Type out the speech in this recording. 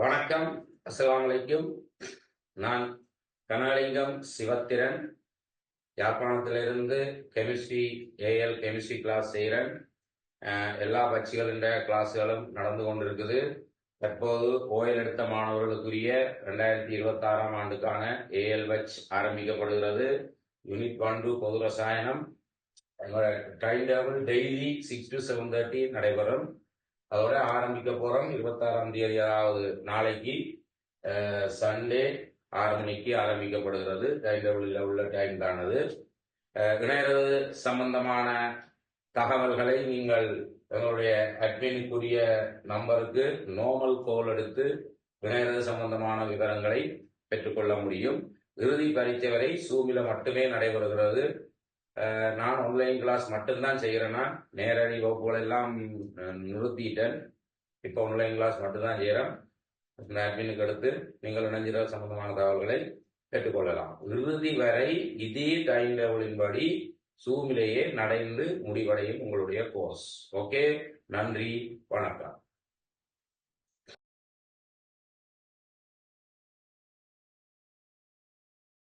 வணக்கம். அஸ்ஸலாமு அலைக்கும். நான் கனகலிங்கம் சிவத்திரன், யாழ்ப்பாணத்திலிருந்து கெமிஸ்ட்ரி கெமிஸ்ட்ரி கிளாஸ் செய்கிறேன். எல்லா பட்சிகளின் கிளாஸ்களும் நடந்து கொண்டிருக்குது. தற்போது ஓயல் எடுத்த மாணவர்களுக்குரிய 2026ஆம் ஆண்டுக்கான ஏஎல் பட்ச் ஆரம்பிக்கப்படுகிறது. யூனிட் 1 பொது ரசாயனம். டைம் டேபிள் டெய்லி 6 to 7:30 நடைபெறும். அதோட ஆரம்பிக்க போறோம் 26ஆம் தேதி, அதாவது நாளைக்கு சண்டே 6 மணிக்கு ஆரம்பிக்கப்படுகிறது. டைம் டேபிளில் உள்ள டைம் தானது. இணையறது சம்பந்தமான தகவல்களை நீங்கள் எங்களுடைய அட்மினுக்குரிய நம்பருக்கு நார்மல் கால் எடுத்து இணையறது சம்பந்தமான விவரங்களை பெற்றுக்கொள்ள முடியும். இறுதி பரீட்சை வரை சூமில மட்டுமே நடைபெறுகிறது. நான் ஆன்லைன் கிளாஸ் மட்டும்தான் செய்கிறேன்னா, நேரடி வகுப்புகள் எல்லாம் நிறுத்திட்டேன். இப்போ ஆன்லைன் கிளாஸ் மட்டும்தான் செய்கிறேன். இந்த அட்மினுக்கு எடுத்து நீங்கள் இணைஞ்சிற சம்பந்தமான தகவல்களை பெற்றுக்கொள்ளலாம். இறுதி வரை இதே டைம் டேபிளின்படி சூமிலேயே நடந்து முடிவடையும் உங்களுடைய கோர்ஸ். ஓகே, நன்றி, வணக்கம்.